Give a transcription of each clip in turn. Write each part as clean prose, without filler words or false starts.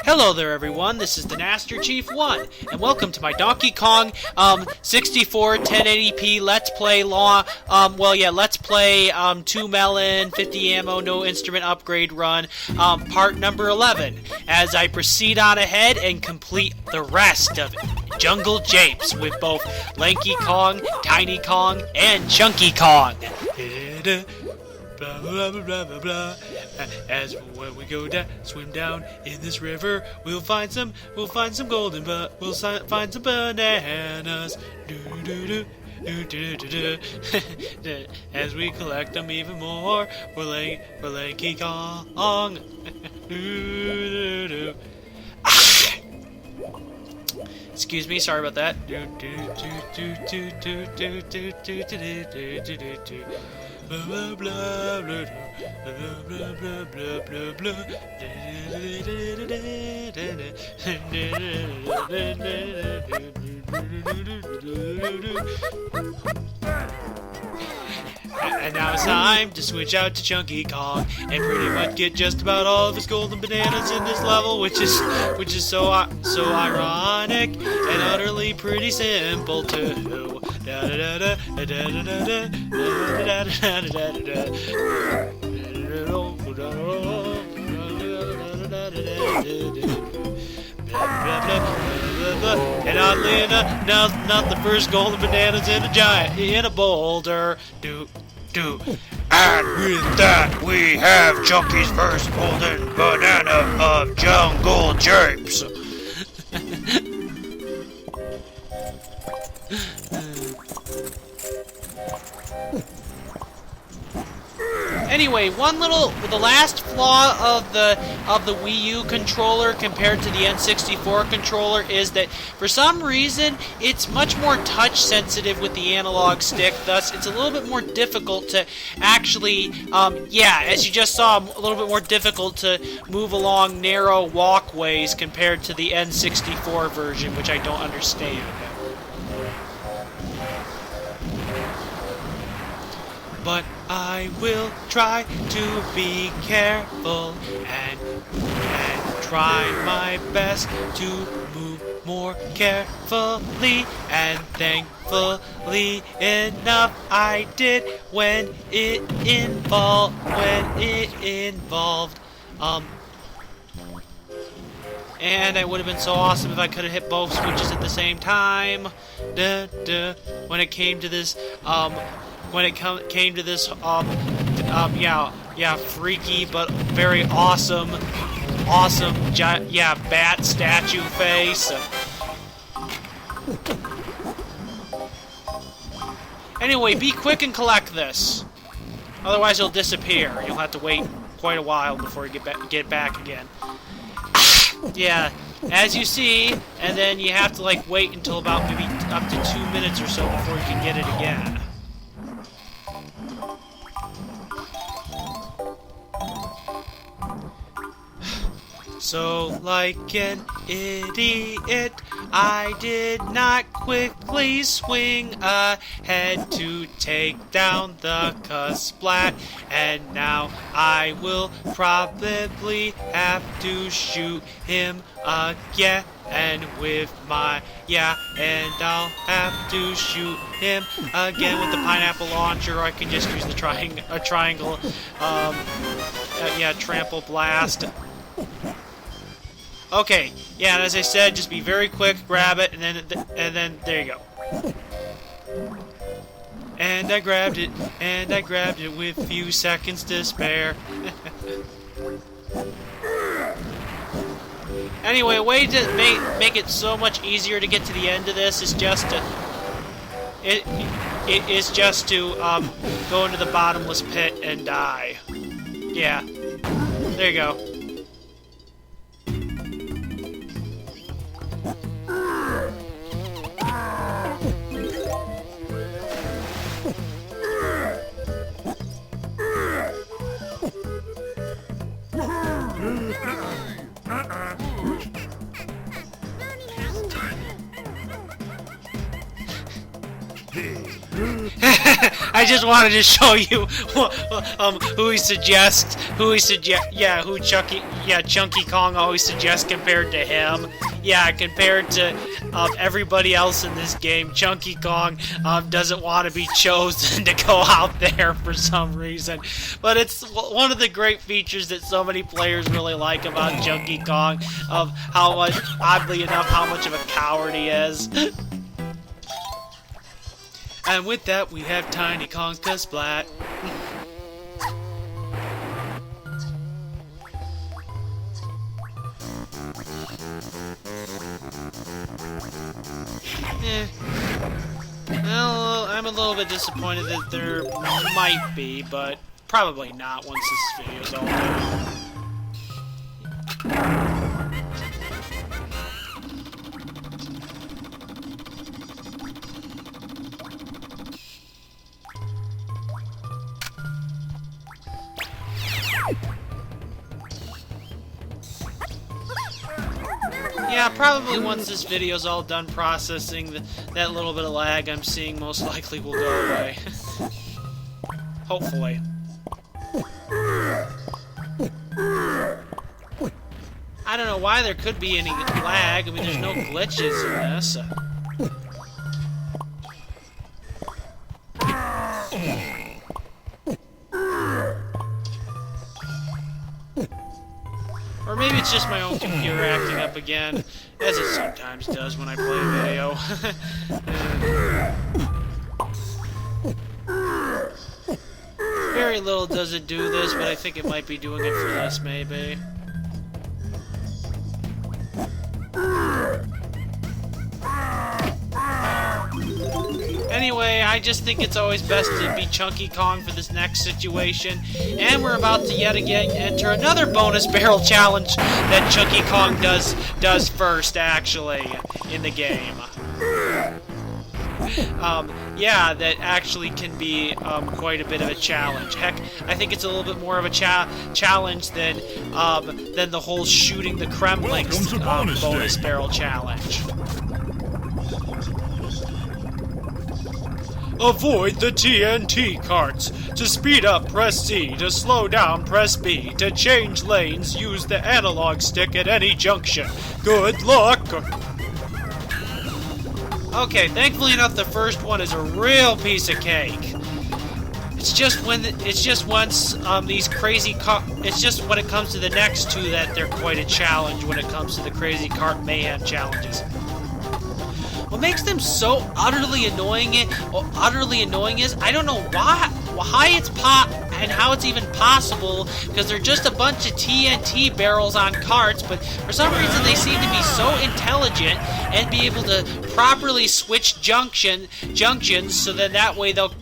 Hello there everyone, this is the Master Chief 1, and welcome to my Donkey Kong 64 1080p Let's Play Let's Play 2 Melon, 50 ammo, no instrument upgrade run, part number 11, as I proceed on ahead and complete the rest of Jungle Japes with both Lanky Kong, Tiny Kong, and Chunky Kong. Blah, blah, blah, blah, blah, blah. As when we go down, swim down in this river, we'll find some golden, but we'll find some bananas. As we collect them even more, we're Lanky Kong. Excuse me, sorry about that. Blah, blah, blah, blah, blah, blah, blah, blah, blah. And now it's time to switch out to Chunky Kong and pretty much get just about all of his golden bananas in this level, which is so ironic and utterly pretty simple too. And oddly enough, not the first golden bananas in a boulder. And with that, we have Chunky's first golden banana of Jungle Japes. Anyway, the last flaw of the Wii U controller compared to the N64 controller is that for some reason it's much more touch sensitive with the analog stick. Thus, it's a little bit more difficult to actually, as you just saw, a little bit more difficult to move along narrow walkways compared to the N64 version, which I don't understand. But I will try to be careful and try my best to move more carefully, and thankfully enough I did when it involved and it would have been so awesome if I could have hit both switches at the same time. When it came to this freaky but very awesome, bat statue face. Anyway, be quick and collect this. Otherwise it'll disappear. You'll have to wait quite a while before you get back again. Yeah, as you see, and then you have to wait until about maybe up to 2 minutes or so before you can get it again. So, like an idiot, I did not quickly swing ahead to take down the Kasplat, and now I will probably have to shoot him again. And with my, and I'll have to shoot him again with the pineapple launcher, or I can just use the triangle, trample blast. Okay, yeah, and as I said, just be very quick, grab it, and then there you go. And I grabbed it with a few seconds to spare. Anyway, a way to make it so much easier to get to the end of this is just to go into the bottomless pit and die. Yeah, there you go. I just wanted to show you who he suggests who he suggest, yeah, who Chunky Kong always suggests compared to him. Yeah, compared to everybody else in this game, Chunky Kong doesn't want to be chosen to go out there for some reason. But it's one of the great features that so many players really like about Chunky Kong, of how much, oddly enough, how much of a coward he is. And with that, we have Tiny Kong's Splat. Well, I'm a little bit disappointed that there might be, but probably not once this video's all done. Yeah, probably once this video's all done processing, that little bit of lag I'm seeing most likely will go away. Hopefully. I don't know why there could be any lag. I mean, there's no glitches in this. Or maybe it's just my own computer acting up again, as it sometimes does when I play a video. Very little does it do this, but I think it might be doing it for this, maybe. Anyway, I just think it's always best to be Chunky Kong for this next situation. And we're about to yet again enter another bonus barrel challenge that Chunky Kong does first, actually, in the game. Yeah, that actually can be quite a bit of a challenge. Heck, I think it's a little bit more of a challenge than the whole shooting the Kremlings bonus barrel challenge. Avoid the TNT carts. To speed up, press C. To slow down, press B. To change lanes, use the analog stick at any junction. Good luck! Okay, thankfully enough, the first one is a real piece of cake. It's just when it's just once these crazy it's just when it comes to the next two that they're quite a challenge when it comes to the crazy cart mayhem challenges. What makes them so utterly annoying is I don't know why it's and how it's even possible, because they're just a bunch of TNT barrels on carts, but for some reason they seem to be so intelligent and be able to properly switch junctions so that way they'll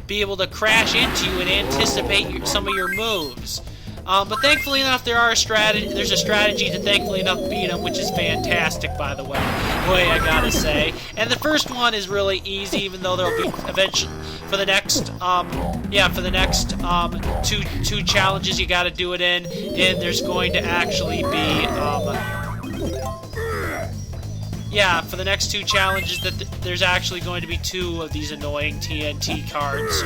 be able to crash into you and anticipate some of your moves. But thankfully enough, there's a strategy to thankfully enough beat them, which is fantastic, by the way, I gotta say. And the first one is really easy, even though there'll be eventually for the next two challenges you gotta do it in, and there's going to actually be for the next two challenges there's actually going to be two of these annoying TNT cards.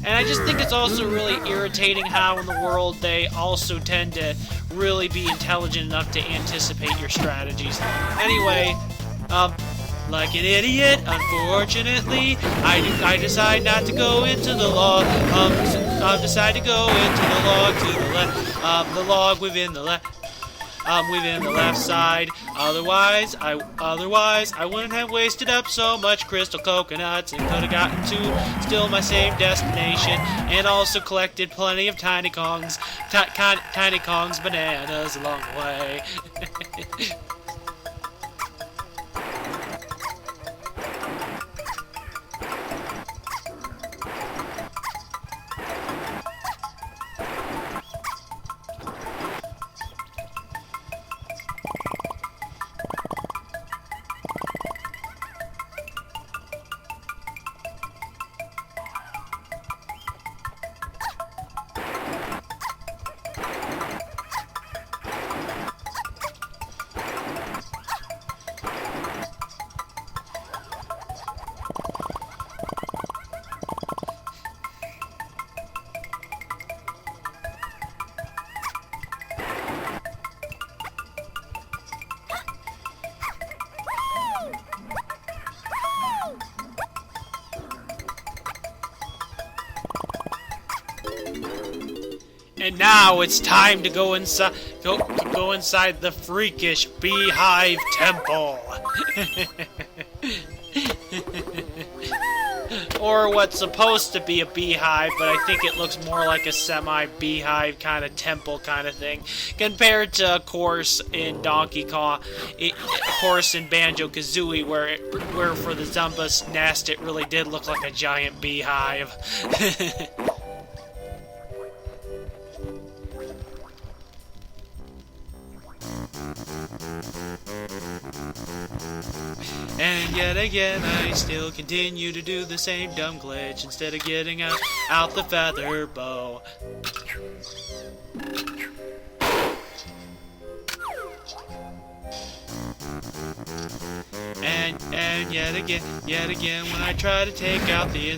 And I just think it's also really irritating how in the world they also tend to really be intelligent enough to anticipate your strategies. Anyway, like an idiot, unfortunately, I decide not to go into the log. Decide to go into the log to the left. The log within the left side. Otherwise, I wouldn't have wasted up so much crystal coconuts and could have gotten to still my same destination, and also collected plenty of Tiny Kong's bananas along the way. And now it's time to go inside. Go inside the freakish beehive temple. Or what's supposed to be a beehive, but I think it looks more like a semi-beehive kind of temple kind of thing, compared to, of course, in Donkey Kong, of course, in Banjo-Kazooie, where for the Zumbus nest it really did look like a giant beehive. And yet again, I still continue to do the same dumb glitch instead of getting out the feather bow. And yet again, when I try to take out the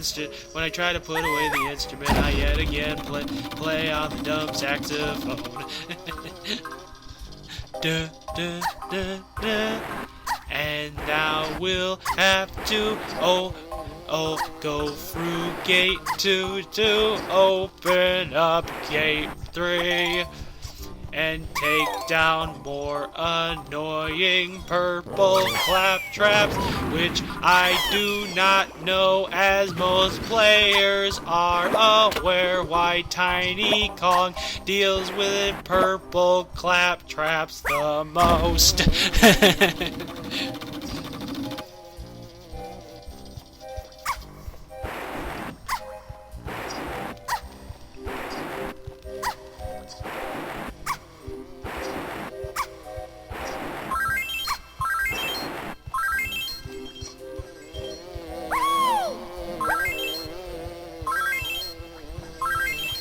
when I try to put away the instrument, I yet again play on the dumb saxophone. Duh, duh, duh, duh. And now we'll have to, go through gate 2 to open up gate 3. And take down more annoying purple claptraps, which I do not know, as most players are aware why Tiny Kong deals with purple claptraps the most.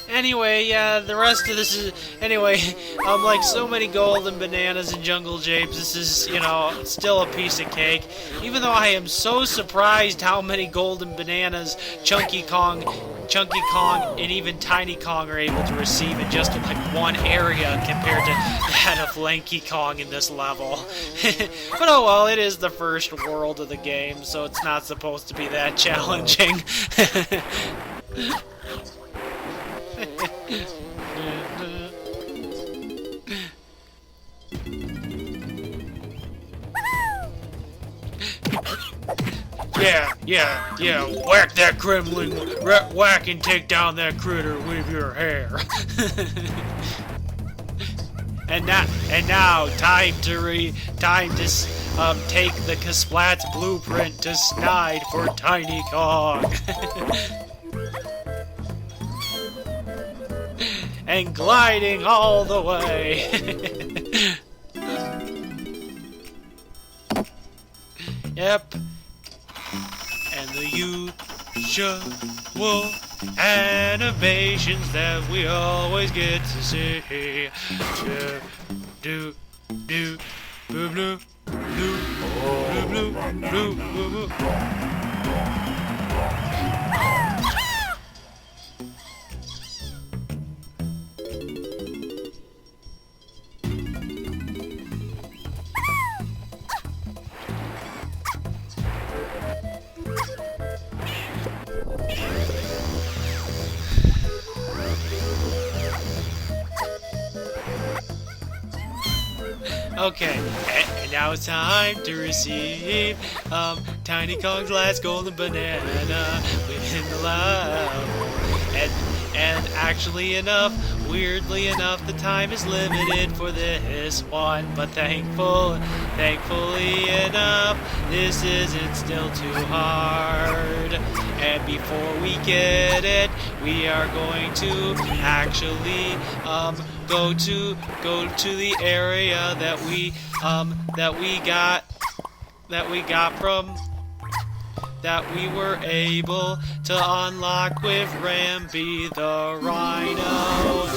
Anyway, yeah, the rest of this is... Anyway, like so many golden bananas in Jungle Japes, this is, you know, still a piece of cake. Even though I am so surprised how many golden bananas Chunky Kong, and even Tiny Kong are able to receive in just, like, one area compared to that of Lanky Kong in this level. But oh well, it is the first world of the game, so it's not supposed to be that challenging. Yeah, whack that gremlin, whack and take down that critter with your hair. and now, time to take the Kasplat's blueprint to Snide for Tiny Kong. And gliding all the way. Yep. And the usual animations that we always get to see. Do, blue, blue, blue, blue, blue, blue, blue. Okay, and now it's time to receive Tiny Kong's last golden banana within the level. And actually enough, weirdly enough, the time is limited for this one, but thankfully enough, this isn't still too hard. And before we get it, we are going to actually go to the area that we were able to unlock with Rambi the Rhino.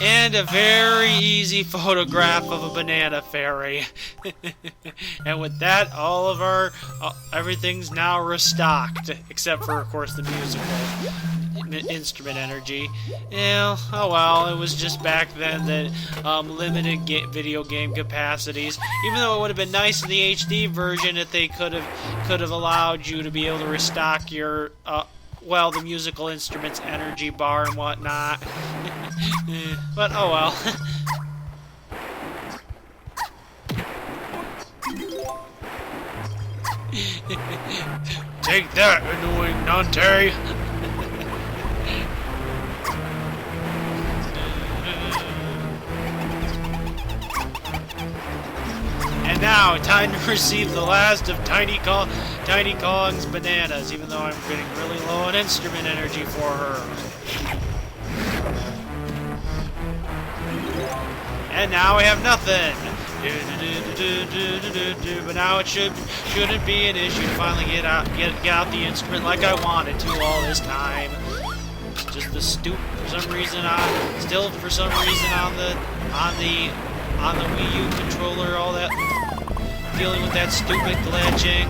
And a very easy photograph of a banana fairy. And with that, all of our everything's now restocked, except for, of course, the musical instrument energy. Yeah, oh well, it was just back then that limited video game capacities. Even though it would have been nice in the HD version if they could have allowed you to be able to restock your well, the musical instruments energy bar and whatnot. But oh well. Take that, annoying Nante! And now, time to receive the last of Tiny Kong's bananas, even though I'm getting really low on instrument energy for her. And now I have nothing. But now it shouldn't be an issue to finally get out the instrument like I wanted to all this time. Just the for some reason on the Wii U controller, all that, dealing with that stupid glitching.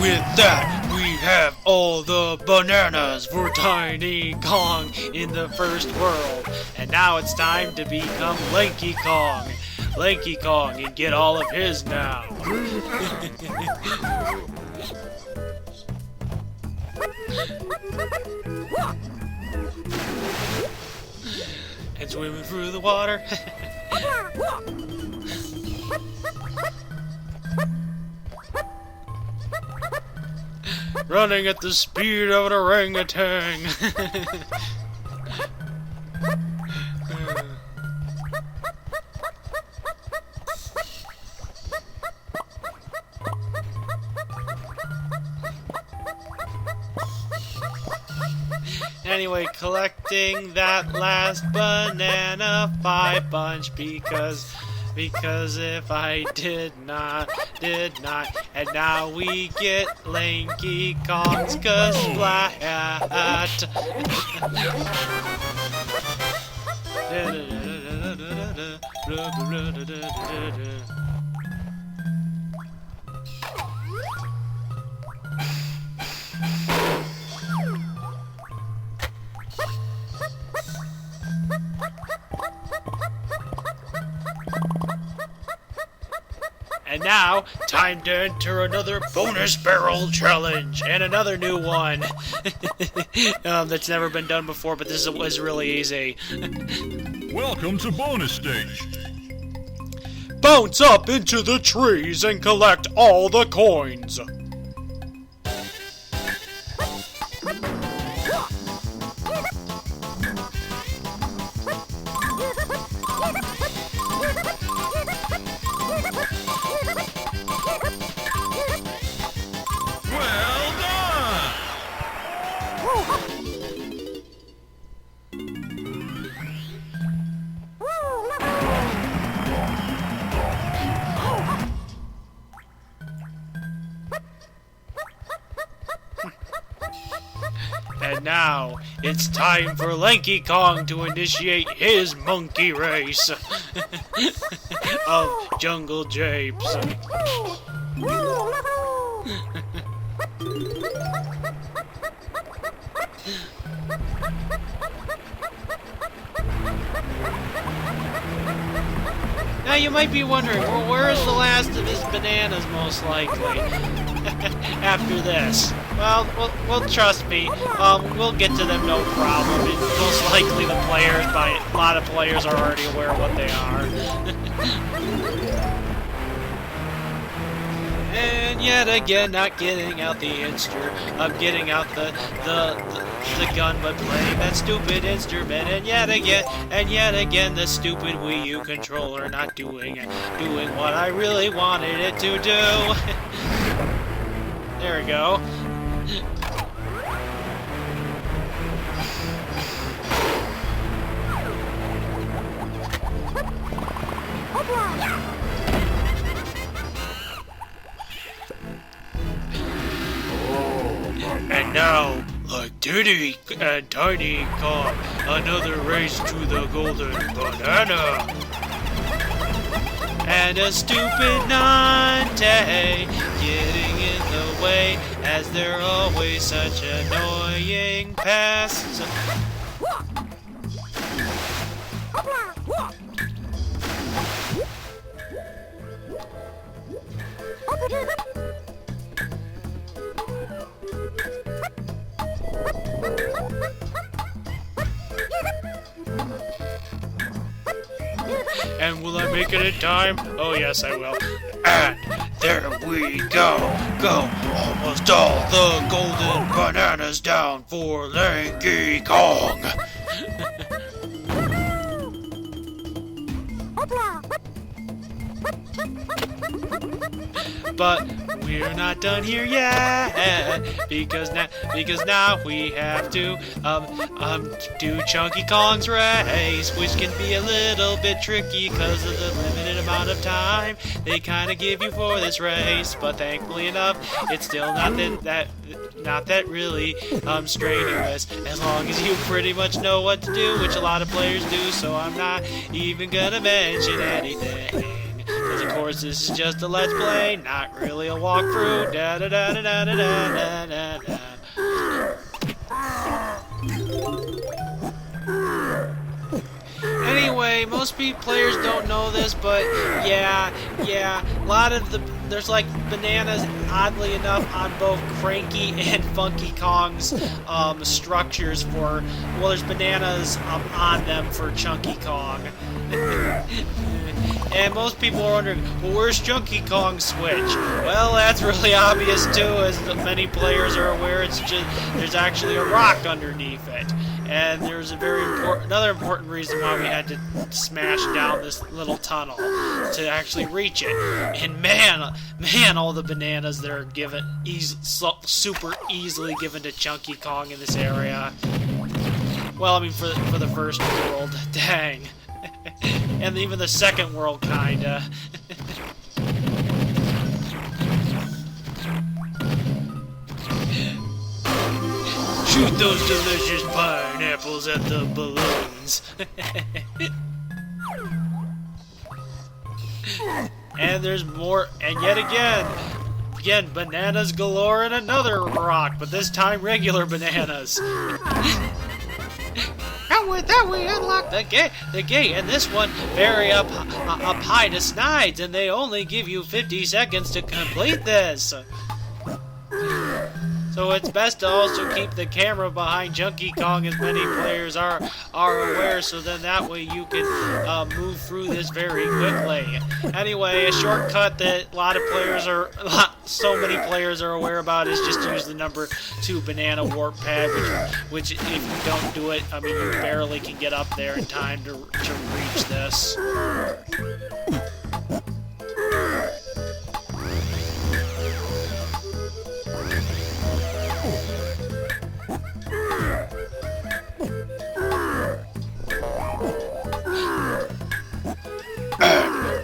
With that, we have all the bananas for Tiny Kong in the first world. And now it's time to become Lanky Kong. Lanky Kong and get all of his now. And swimming through the water. Running at the speed of an orangutan. Anyway, collecting that last banana 5 bunch because if I did not, and now we get Lanky Kong's splat. And now, time to enter another bonus barrel challenge, and another new one that's never been done before, but this was really easy. Welcome to bonus stage. Bounce up into the trees and collect all the coins. And now, it's time for Lanky Kong to initiate his monkey race of Jungle Japes. Now you might be wondering, well, where is the last of his bananas most likely? After this. Well, trust me, we'll get to them no problem. And most likely the players, a lot of players are already aware of what they are. And yet again, not getting out the I'm getting out the gun, but playing that stupid instrument. And yet again, the stupid Wii U controller not doing what I really wanted it to do. There we go. And now, like Diddy and Tiny Kong, another race to the golden banana. And a stupid Nante getting in the way, as they're always such annoying pests. And will I make it in time? Oh yes, I will. And there we go. Almost all the golden bananas down for Lanky Kong. But we're not done here yet, because now we have to do Chunky Kong's race, which can be a little bit tricky because of the limited amount of time they kind of give you for this race. But thankfully enough, it's still not that really strenuous, as long as you pretty much know what to do, which a lot of players do. So I'm not even gonna mention anything. Because of course this is just a let's play, not really a walkthrough. Da da da da da da da da da. Anyway, most players don't know this, but yeah, a lot of there's like bananas, oddly enough, on both Cranky and Funky Kong's structures for, well, there's bananas on them for Chunky Kong. And most people are wondering, well, where's Chunky Kong's switch? Well, that's really obvious too, as many players are aware. It's just there's actually a rock underneath it, and there's another important reason why we had to smash down this little tunnel to actually reach it. And man, all the bananas that are given super easily given to Chunky Kong in this area. Well, I mean for the first world, dang. And even the second world, kinda. Shoot those delicious pineapples at the balloons. And there's more, and yet again, bananas galore and another rock, but this time regular bananas. And with that, we unlock the gate, and this one very up high to Snides, and they only give you 50 seconds to complete this. So it's best to also keep the camera behind Chunky Kong, as many players are aware, so then that way you can move through this very quickly. Anyway, a shortcut that so many players are aware about is just use the number 2 banana warp pad, which if you don't do it, I mean, you barely can get up there in time to reach this.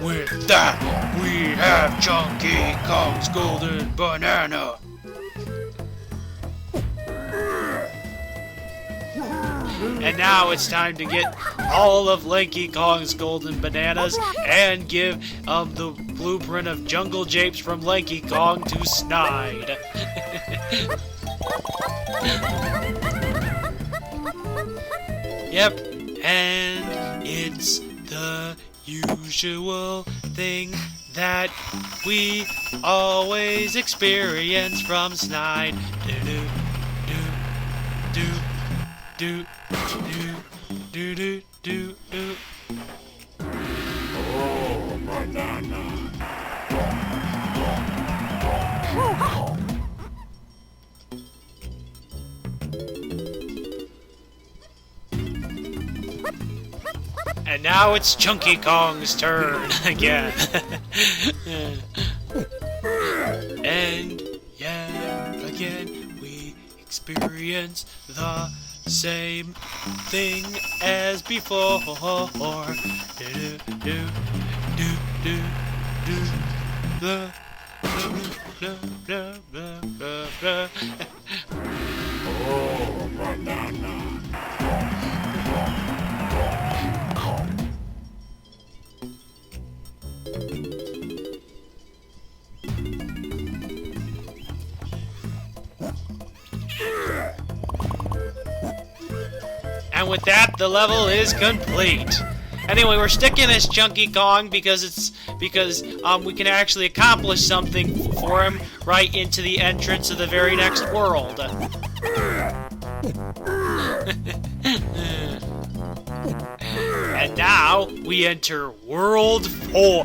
With that, we have Chunky Kong's golden banana. And now it's time to get all of Lanky Kong's golden bananas and give the blueprint of Jungle Japes from Lanky Kong to Snide. Yep, and it's the usual thing that we always experience from Snide. Do. Oh, banana. now it's Chunky Kong's turn again. And yet again we experience the same thing as before. Do do do do do do. Oh, banana. And with that, the level is complete. Anyway, we're sticking as Chunky Kong because we can actually accomplish something for him right into the entrance of the very next world. And now we enter World 4,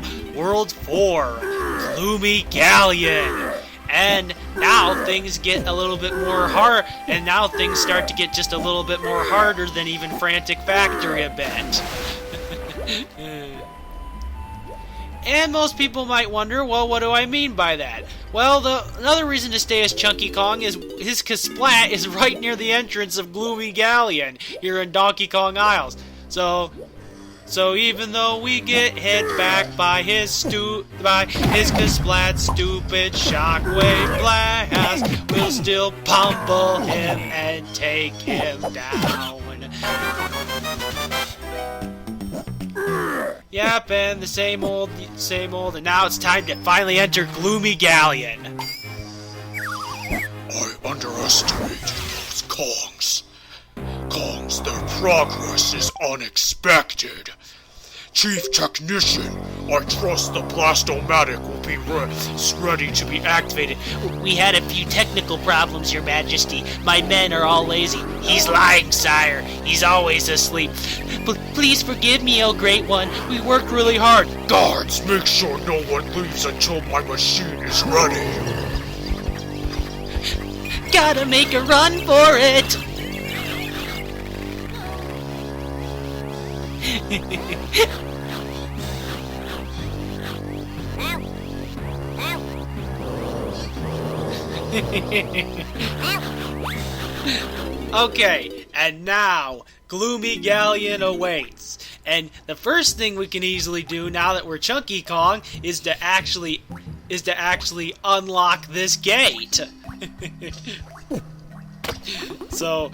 Gloomy Galleon. And now things get a little bit more hard, and now things start to get just a little bit more harder than even Frantic Factory a bit. And most people might wonder, well, what do I mean by that? Well, another reason to stay as Chunky Kong is his Kasplat is right near the entrance of Gloomy Galleon here in Donkey Kong Isles. So even though we get hit back by his Kasplat stupid shockwave blast, we'll still pummel him and take him down. Yep, and the same old, and now it's time to finally enter Gloomy Galleon. I underestimated those Kongs. Kongs, their progress is unexpected. Chief Technician, I trust the Blastomatic will be ready to be activated. We had a few technical problems, Your Majesty. My men are all lazy. He's lying, sire. He's always asleep. Please forgive me, oh Great One. We worked really hard. Guards, make sure no one leaves until my machine is ready. Gotta make a run for it. Okay, and now Gloomy Galleon awaits. And the first thing we can easily do now that we're Chunky Kong is to actually unlock this gate. So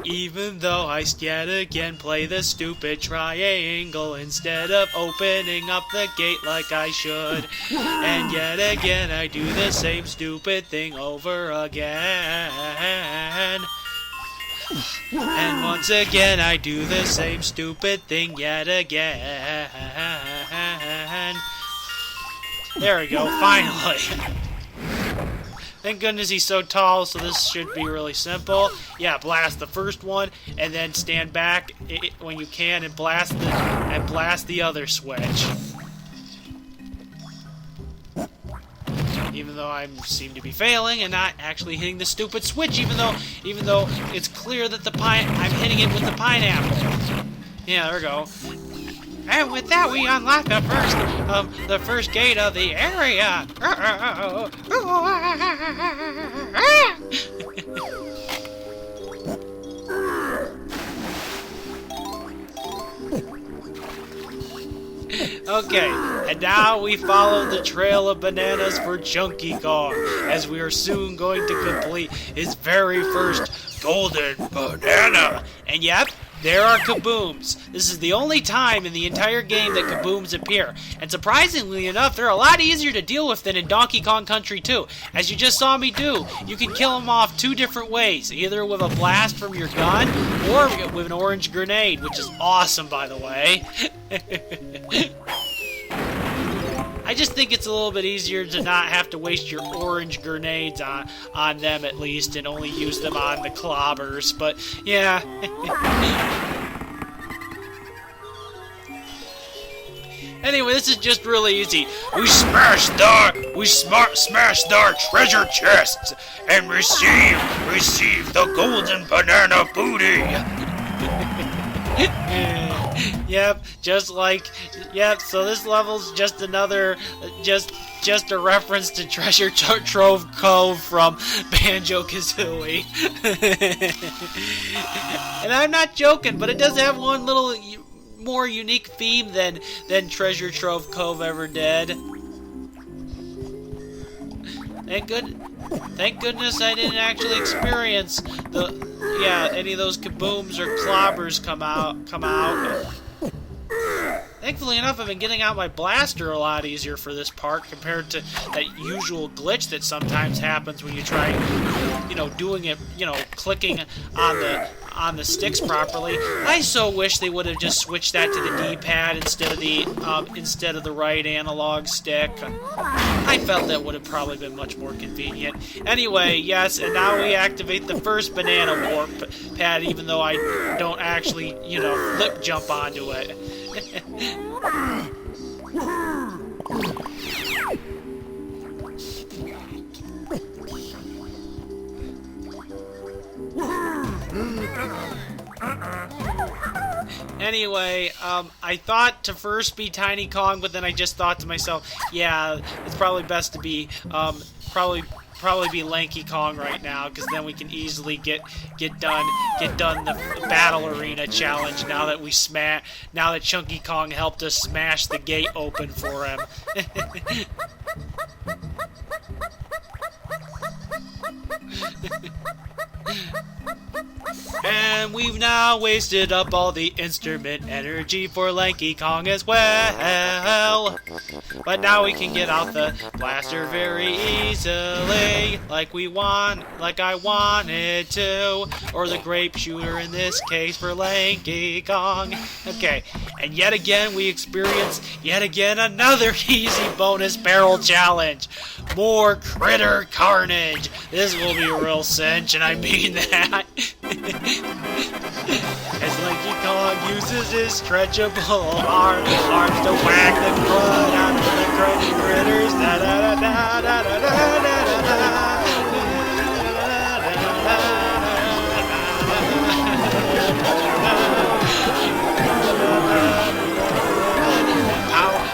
even though I yet again play the stupid triangle instead of opening up the gate like I should, and yet again I do the same stupid thing over again, and once again I do the same stupid thing yet again. There we go, finally. Thank goodness he's so tall, so this should be really simple. Yeah, blast the first one, and then stand back when you can and blast the other switch. Even though I seem to be failing and not actually hitting the stupid switch, even though it's clear that I'm hitting it with the pineapple. Yeah, there we go. And with that, we unlock the first gate of the area. Okay, and now we follow the trail of bananas for Chunky Kong, as we are soon going to complete his very first golden banana. And yep, there are kabooms. This is the only time in the entire game that kabooms appear. And surprisingly enough, they're a lot easier to deal with than in Donkey Kong Country 2. As you just saw me do, you can kill them off two different ways. Either with a blast from your gun, or with an orange grenade, which is awesome, by the way. I just think it's a little bit easier to not have to waste your orange grenades on them at least, and only use them on the clobbers, but yeah. Anyway, this is just really easy. We smash their treasure chests and receive the golden banana booty. Yep, just like, yep, so this level's just another, just a reference to Treasure Trove Cove from Banjo-Kazooie. And I'm not joking, but it does have one little more unique theme than Treasure Trove Cove ever did. Thank goodness I didn't actually experience any of those kabooms or clobbers come out. Thankfully enough, I've been getting out my blaster a lot easier for this part compared to that usual glitch that sometimes happens when you try, doing it, clicking on the sticks properly. I so wish they would have just switched that to the D-pad instead of the right analog stick. I felt that would have probably been much more convenient. Anyway, yes, and now we activate the first banana warp pad, even though I don't actually, lip jump onto it. Anyway, I thought to first be Tiny Kong, but then I just thought to myself, yeah, it's probably best to be, probably be Lanky Kong right now, because then we can easily get done the Battle Arena challenge now that Chunky Kong helped us smash the gate open for him. And we've now wasted up all the instrument energy for Lanky Kong as well. But now we can get out the blaster very easily, like I wanted to, or the grape shooter in this case for Lanky Kong. Okay, and yet again we experience another easy bonus barrel challenge. More critter carnage. This will be a real cinch, and I mean that. As Lanky Kong uses his stretchable arms to whack the crud out of the critters. Da da da da da da da da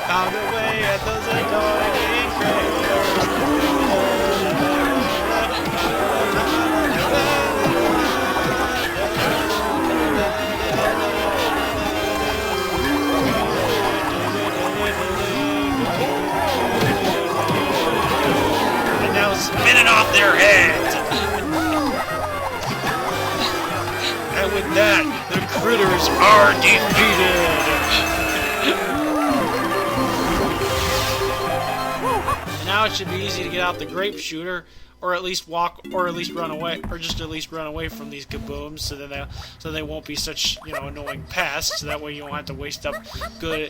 pound away at those annoying critters. Spinning off their heads. And with that, the critters are defeated. And now it should be easy to get out the grape shooter, or at least run away, or just at least run away from these kabooms, so they won't be such annoying pests. So that way you don't have to waste up your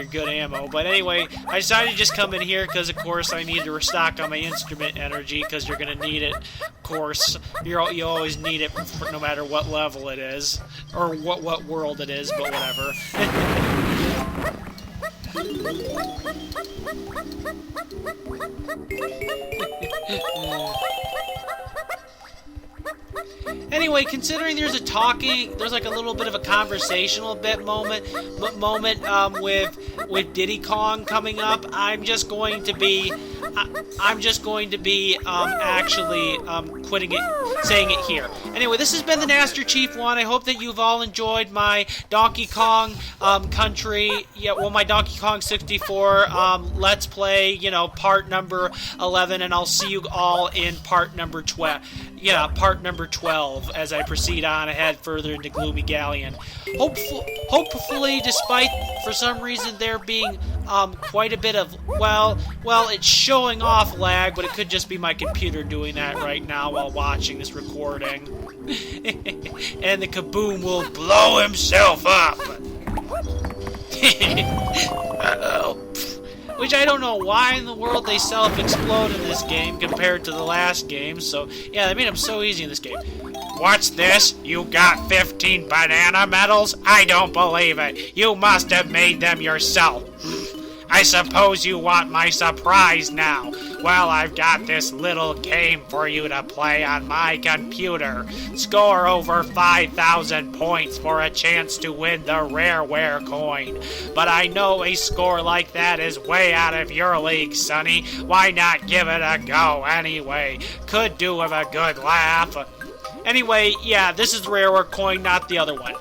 good ammo. But anyway, I decided to just come in here because of course I need to restock on my instrument energy, because you're gonna need it. Of course, you always need it no matter what level it is or what world it is. But whatever. Anyway, considering there's like a little bit of a conversational moment with Diddy Kong coming up, I'm just going to be saying it here. Anyway, this has been the Master Chief 1. I hope that you've all enjoyed my Donkey Kong my Donkey Kong 64 Let's Play, part number 11, and I'll see you all in part number 12. Part number 12 as I proceed on ahead further into Gloomy Galleon. Hopefully, despite for some reason there being quite a bit of it's showing off lag, but it could just be my computer doing that right now while watching this recording. And the kaboom will blow himself up. Uh-oh. Which I don't know why in the world they self-explode in this game compared to the last game. So, yeah, they made them so easy in this game. What's this? You got 15 banana medals? I don't believe it. You must have made them yourself. I suppose you want my surprise now. Well, I've got this little game for you to play on my computer. Score over 5,000 points for a chance to win the Rareware coin. But I know a score like that is way out of your league, Sonny. Why not give it a go anyway? Could do with a good laugh. Anyway, yeah, this is the Rareware coin, not the other one.